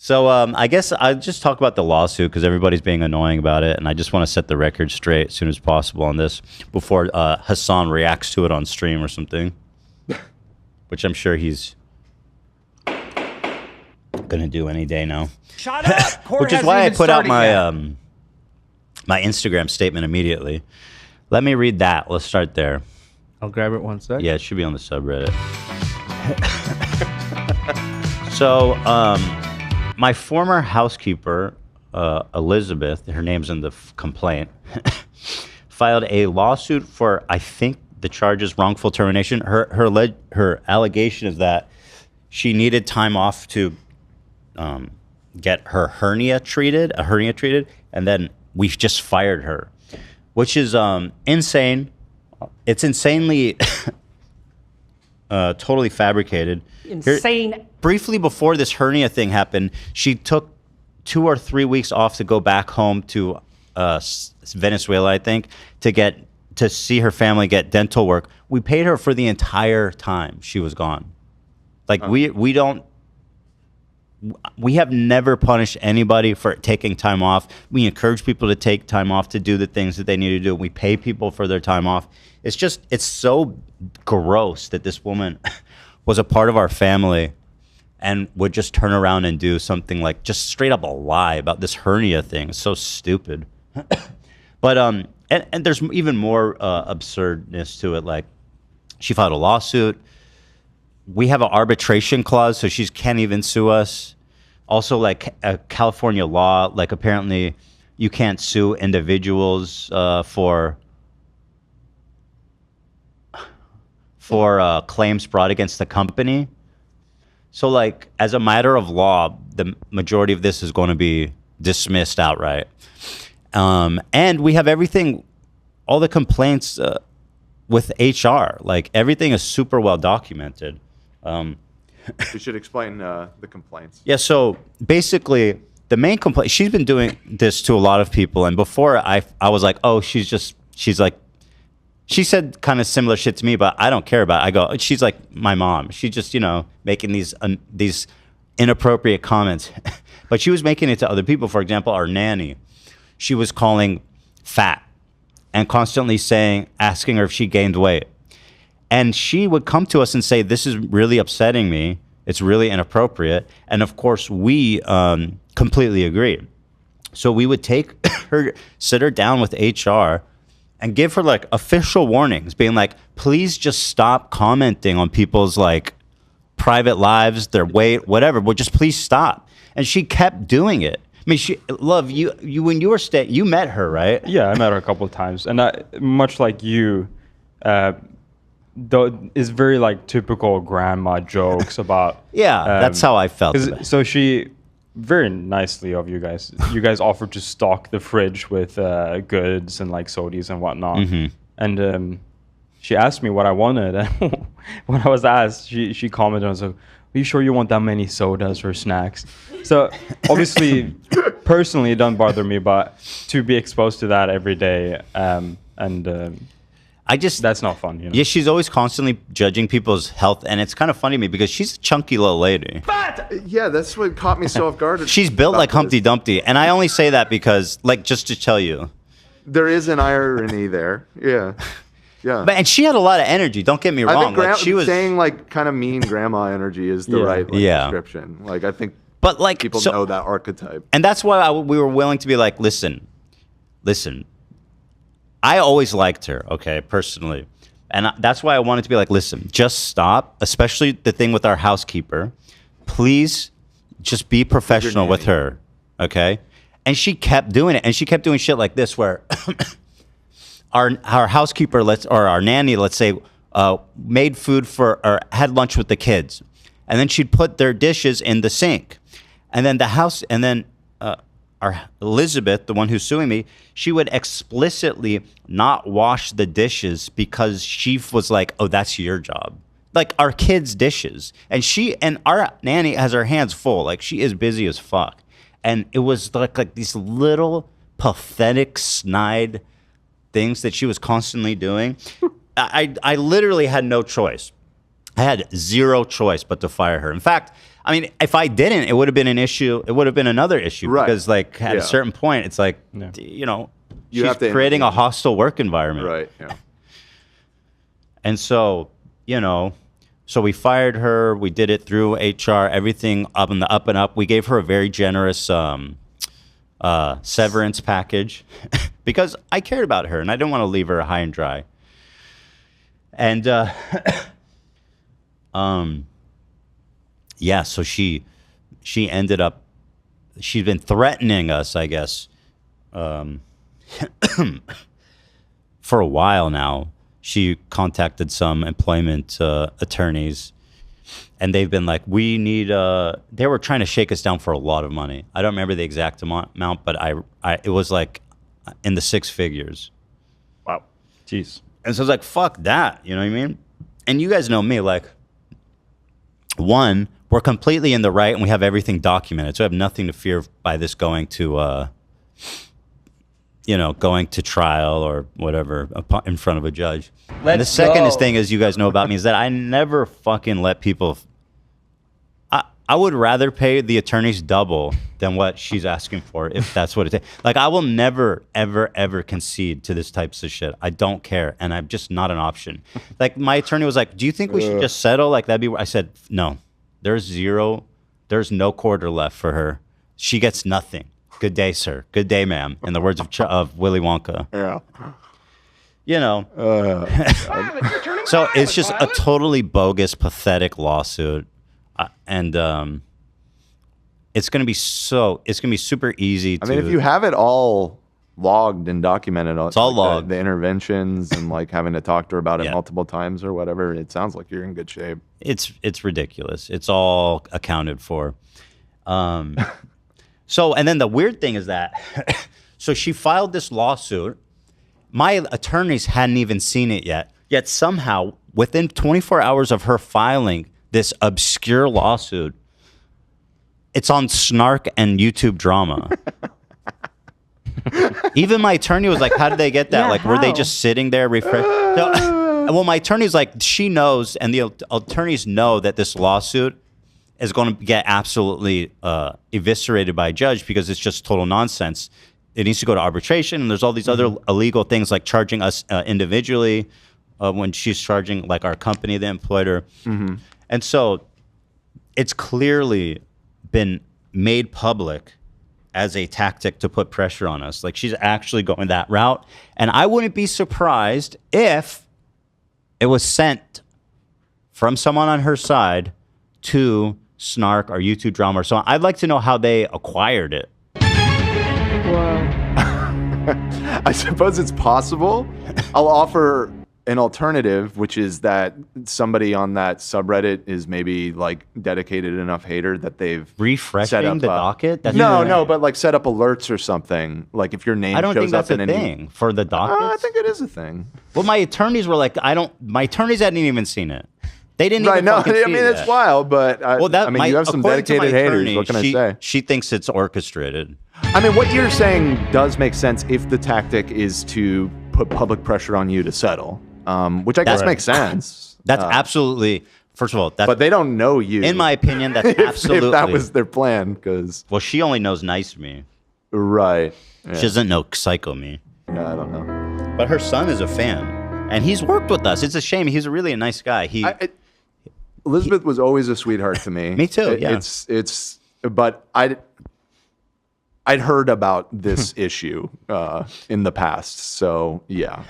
So I guess I just talk about the lawsuit because everybody's being annoying about it, and I just want to set the record straight as soon as possible on this before Hassan reacts to it on stream or something, which I'm sure he's gonna do any day now. Shut up! Which is why I put out my my Instagram statement immediately. Let me read that. Let's start there. I'll grab it one sec. Yeah, it should be on the subreddit. So, my former housekeeper, Elizabeth, her name's in the complaint, filed a lawsuit for, I think the charge is wrongful termination. Her allegation is that she needed time off to get her hernia treated, and then we just fired her, which is insane. It's insanely totally fabricated. Insane. Briefly before this hernia thing happened, she took 2 or 3 weeks off to go back home to Venezuela, I think, to see her family get dental work. We paid her for the entire time she was gone. Like we have never punished anybody for taking time off. We encourage people to take time off to do the things that they need to do. We pay people for their time off. It's so gross that this woman was a part of our family and would just turn around and do something like just straight up a lie about this hernia thing. It's so stupid. But and there's even more absurdness to it. Like, she filed a lawsuit. We have an arbitration clause, so she can't even sue us. Also, like a California law, like apparently you can't sue individuals for claims brought against the company. So, like, as a matter of law, the majority of this is going to be dismissed outright. And we have everything, all the complaints with HR. Like, everything is super well documented. We should explain the complaints. Yeah, so basically, the main complaint, she's been doing this to a lot of people. And before, I was like, oh, she's like, she said kind of similar shit to me, but I don't care about it. I go, she's like my mom. She's just, making these inappropriate comments. But she was making it to other people. For example, our nanny, she was calling fat and constantly asking her if she gained weight. And she would come to us and say, this is really upsetting me. It's really inappropriate. And of course, we completely agreed. So we would sit her down with HR and give her like official warnings, being like, please just stop commenting on people's like private lives, their weight, whatever, but just please stop. And she kept doing it. I mean, Love, you when you were you met her, right? Yeah, I met her a couple of times. And much like you, though, is very like typical grandma jokes about. Yeah, that's how I felt. So she very nicely of you guys offered to stock the fridge with goods and like sodies and whatnot. Mm-hmm. And she asked me what I wanted. And when I was asked, she commented, I was like, are you sure you want that many sodas or snacks? So obviously, personally, it doesn't bother me, but to be exposed to that every day that's not fun. Yeah, she's always constantly judging people's health, and it's kind of funny to me because she's a chunky little lady. Yeah, that's what caught me so off guard. She's built like Humpty Dumpty, and I only say that because, like, just to tell you, there is an irony there. Yeah, yeah. And she had a lot of energy. Don't get me wrong. I think she was saying like kind of mean grandma energy is the right description. Like, I think, but like people know that archetype, and that's why we were willing to be like, listen. I always liked her, okay, personally. And that's why I wanted to be like, listen, just stop, especially the thing with our housekeeper. Please just be professional with her, okay? And she kept doing it. And she kept doing shit like this where our housekeeper, or our nanny, let's say, made food or had lunch with the kids. And then she'd put their dishes in the sink. And then our Elizabeth, the one who's suing me, she would explicitly not wash the dishes because she was like, oh, that's your job. Like our kids' dishes. And our nanny has her hands full. Like, she is busy as fuck. And it was like these little pathetic snide things that she was constantly doing. I literally had no choice. I had zero choice but to fire her. In fact, I mean, if I didn't, it would have been an issue. It would have been another issue because, like, at a certain point, it's like, you know, You she's have to creating a hostile work environment. Right. Yeah. And so, you know, so we fired her. We did it through HR. Everything up and up. We gave her a very generous severance package because I cared about her and I didn't want to leave her high and dry. And yeah, so she ended up, she's been threatening us, I guess, for a while now. She contacted some employment attorneys, and they've been like, we need, they were trying to shake us down for a lot of money. I don't remember the exact amount, but it was like in the six figures. Wow. Jeez. And so I was like, fuck that, you know what I mean? And you guys know me, like, one, we're completely in the right and we have everything documented. So I have nothing to fear by this going to, you know, going to trial or whatever in front of a judge. And the second thing is, you guys know about me, is that I never fucking let people. I would rather pay the attorneys double than what she's asking for, if that's what it takes. Like, I will never, ever, ever concede to this types of shit. I don't care, and I'm just not an option. Like, my attorney was like, "Do you think we should just settle? Like, that'd be." I said, "No, there's no quarter left for her. She gets nothing. Good day, sir. Good day, ma'am." In the words of Willy Wonka. Yeah. You know. So it's just a totally bogus, pathetic lawsuit. And it's gonna be super easy to. I mean, if you have it all logged and documented, it's all logged. The interventions and like having to talk to her about it multiple times or whatever, it sounds like you're in good shape. It's ridiculous. It's all accounted for. So, and then the weird thing is that, so she filed this lawsuit. My attorneys hadn't even seen it yet. Yet somehow, within 24 hours of her filing this obscure lawsuit, it's on Snark and YouTube Drama. Even my attorney was like, how did they get that? Yeah, like, were they just sitting there well, my attorney's like, she knows, and the attorneys know that this lawsuit is going to get absolutely eviscerated by a judge because it's just total nonsense. It needs to go to arbitration, and there's all these other illegal things like charging us individually when she's charging like our company that employed her. And so it's clearly been made public as a tactic to put pressure on us. Like, she's actually going that route. And I wouldn't be surprised if it was sent from someone on her side to Snark or YouTube Drama or so on. I'd like to know how they acquired it. I suppose it's possible. I'll offer an alternative, which is that somebody on that subreddit is maybe like dedicated enough hater that they've refreshing set up the docket. No, but like set up alerts or something. Like if your name I don't shows think that's up in a thing for the docket. I think it is a thing. Well, my attorneys were like, my attorneys hadn't even seen it. They didn't even fucking see it's that. wild, but you have some dedicated haters. What can I say? She thinks it's orchestrated. I mean, what you're saying does make sense if the tactic is to put public pressure on you to settle, which I guess makes sense. That's absolutely, first of all, but they don't know you. In my opinion, that's absolutely. If that was their plan, because. Well, she only knows nice me. Right. Yeah. She doesn't know psycho me. Yeah, I don't know. But her son is a fan, and he's worked with us. It's a shame. He's a really nice guy. Elizabeth was always a sweetheart to me. Me too. Yeah. But I'd heard about this issue in the past, so yeah.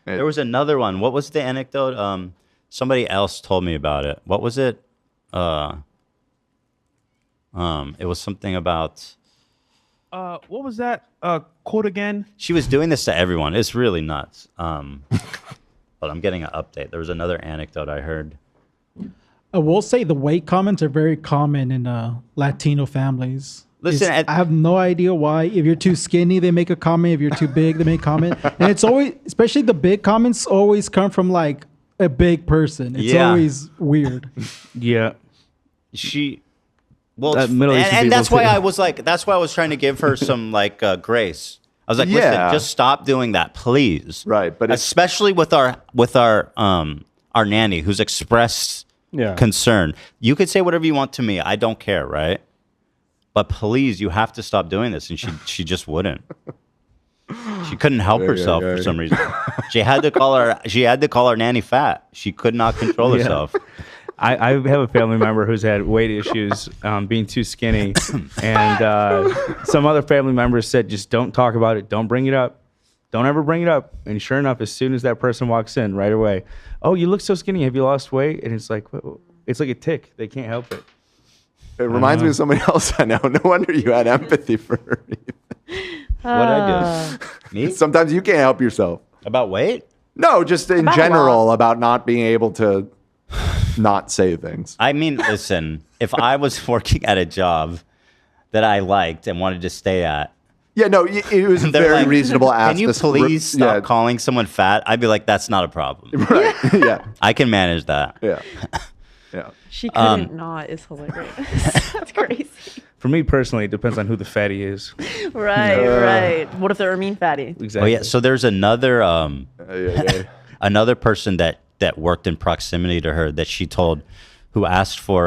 There was another one. What was the anecdote? Somebody else told me about it. What was it? It was something about. What was that quote again? She was doing this to everyone. It's really nuts. But I'm getting an update. There was another anecdote I heard. I will say the weight comments are very common in Latino families. Listen, I have no idea why. If you're too skinny, they make a comment. If you're too big, they make a comment. And it's always, especially the big comments, always come from like a big person. It's always weird. Yeah. Well, and that's why I was like, that's why I was trying to give her some like grace. I was like, listen, just stop doing that, please. Right, but especially with our nanny, who's expressed concern. You could say whatever you want to me. I don't care, right? But please, you have to stop doing this. And she just wouldn't. She couldn't help herself for some reason. She had to call her nanny fat. She could not control herself. I have a family member who's had weight issues, being too skinny, and some other family members said, just don't talk about it. Don't bring it up. Don't ever bring it up. And sure enough, as soon as that person walks in, right away, oh, you look so skinny. Have you lost weight? And it's like a tick. They can't help it. It reminds me of somebody else I know. No wonder you had empathy for her. What did I do? Me? Sometimes you can't help yourself. About weight? No, just in general about not being able to not say things. I mean, listen, if I was working at a job that I liked and wanted to stay at, yeah, no, it was very like, reasonable. Can you please stop calling someone fat? I'd be like, that's not a problem. Right. Yeah. I can manage that. Yeah. Yeah. She couldn't not is hilarious. That's crazy. For me personally, it depends on who the fatty is. Right. What if they're a mean fatty? Exactly. Oh yeah. So there's another another person that worked in proximity to her that she told, who asked for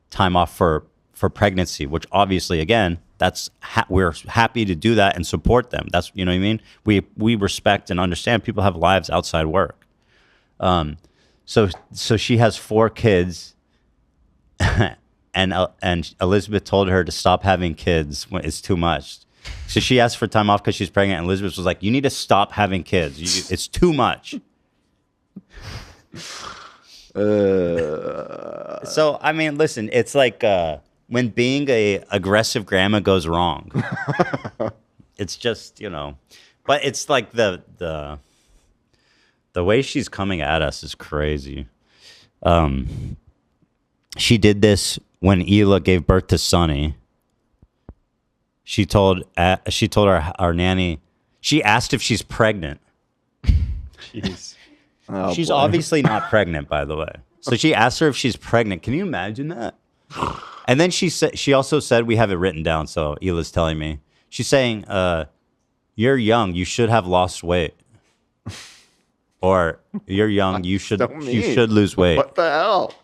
time off for pregnancy, which obviously, again, that's we're happy to do that and support them. That's, you know what I mean. We respect and understand people have lives outside work. So she has 4 kids. And Elizabeth told her to stop having kids when it's too much. So she asked for time off because she's pregnant. And Elizabeth was like, "You need to stop having kids. It's too much." So I mean, listen, it's like when being a aggressive grandma goes wrong. It's just, you know, but it's like the way she's coming at us is crazy. She did this when Hila gave birth to Sonny. She told our nanny, she asked if she's pregnant. Jeez. Oh, She's boy. obviously not pregnant, by the way. So she asked her if she's pregnant. Can you imagine that? And then she also said, we have it written down, so Hila's telling me. She's saying, you're young, you should have lost weight. Or you're young, you should lose weight. What the hell?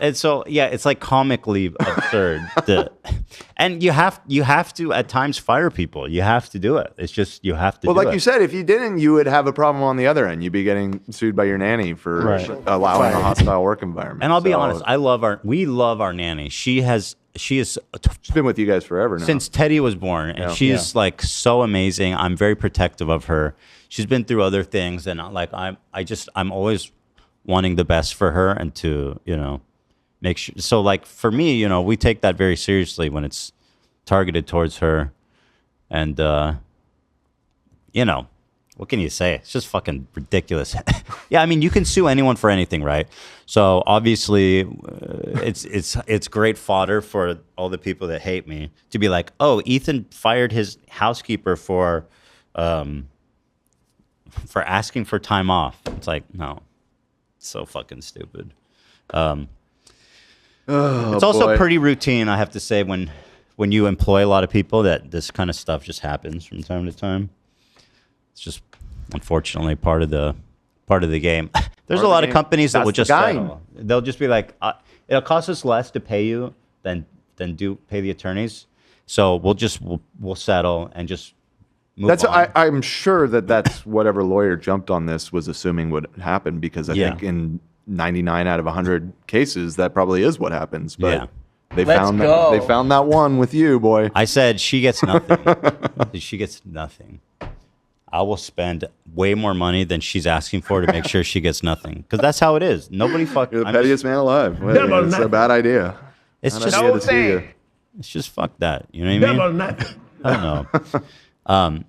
And so it's like comically absurd. And you have to at times fire people. You have to do it. It's just you have to. Well, do like it. you said, if you didn't, you would have a problem on the other end. You'd be getting sued by your nanny for allowing a hostile work environment. And I'll be honest, we love our nanny. She is She's been with you guys forever now. since Teddy was born, and she's like so amazing. I'm very protective of her. She's been through other things, and like I'm always wanting the best for her and to, you know, make sure. So like for me, you know, we take that very seriously when it's targeted towards her. And, you know, what can you say? It's just fucking ridiculous. Yeah, I mean, you can sue anyone for anything, right? So obviously it's great fodder for all the people that hate me to be like, oh, Ethan fired his housekeeper for asking for time off. It's like, no. So fucking stupid. It's also pretty routine, I have to say, when you employ a lot of people, that this kind of stuff just happens from time to time. It's just unfortunately part of the game. There's a lot of companies that will just settle. They'll just be like, it'll cost us less to pay you than pay the attorneys. So we'll settle and just move on. I'm sure that's whatever lawyer jumped on this was assuming would happen, because I think in 99 out of 100 cases that probably is what happens. But they found that one with you, boy. I said she gets nothing. She gets nothing. I will spend way more money than she's asking for to make sure she gets nothing, because that's how it is. Nobody fucking. You're the pettiest man alive. It's a bad idea. It's just No thing. It's just fuck that. You know what I mean? Nothing. I don't know.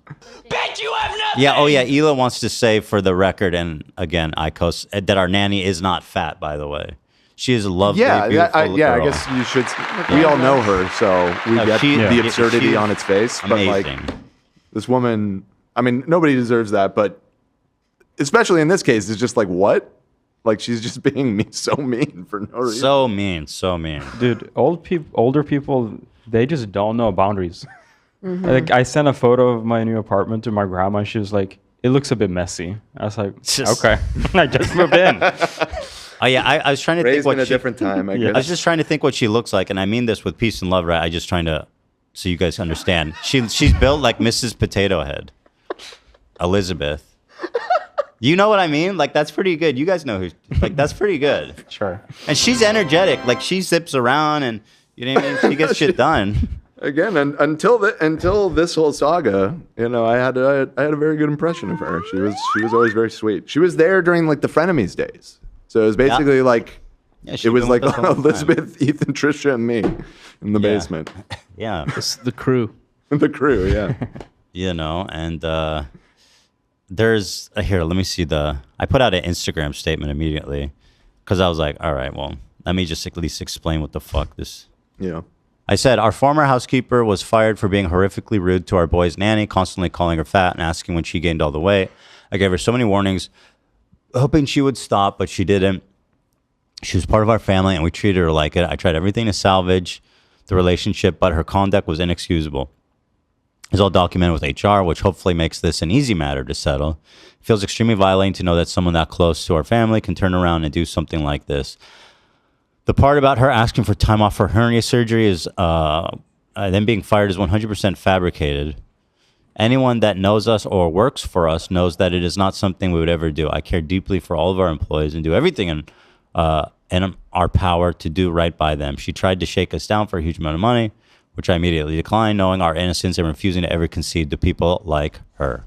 Bet you have nothing. Yeah. Oh yeah. Hila wants to say for the record, and again, Icos, that our nanny is not fat. By the way, she is a lovely, beautiful girl. I guess you should. We all know her, so we get the absurdity on its face. Amazing. But like this woman, I mean, nobody deserves that, but especially in this case, it's just like, what? Like, she's just being so mean for no reason. So mean. Dude, older people, they just don't know boundaries. Like, I sent a photo of my new apartment to my grandma. She was like, It looks a bit messy. I was like, okay, I just moved in. Oh yeah, I was trying to Raised think what in a she, different time, I guess. I was just trying to think what she looks like, and I mean this with peace and love, right? I just trying to, so you guys understand. She's built like Mrs. Potato Head, Elizabeth. You know what I mean? Like that's pretty good. You guys know who? Like that's pretty good. Sure. And she's energetic. Like she zips around, and you know what I mean. She gets shit done. Again, until this whole saga, I had a very good impression of her. She was always very sweet. She was there during like the frenemies days, so it was basically like it was like Elizabeth, Ethan, Trisha, and me in the basement. Yeah, This is the crew. The crew, yeah. And there's here. Let me see I put out an Instagram statement immediately because I was like, all right, well, let me just at least explain what the fuck this. Yeah. I said, our former housekeeper was fired for being horrifically rude to our boy's nanny, constantly calling her fat and asking when she gained all the weight. I gave her so many warnings, hoping she would stop, but she didn't. She was part of our family, and we treated her like it. I tried everything to salvage the relationship, but her conduct was inexcusable. It's all documented with HR, which hopefully makes this an easy matter to settle. It feels extremely violating to know that someone that close to our family can turn around and do something like this. The part about her asking for time off for hernia surgery is then being fired is 100% fabricated. Anyone that knows us or works for us knows that it is not something we would ever do. I care deeply for all of our employees and do everything in our power to do right by them. She tried to shake us down for a huge amount of money, which I immediately declined, knowing our innocence and refusing to ever concede to people like her.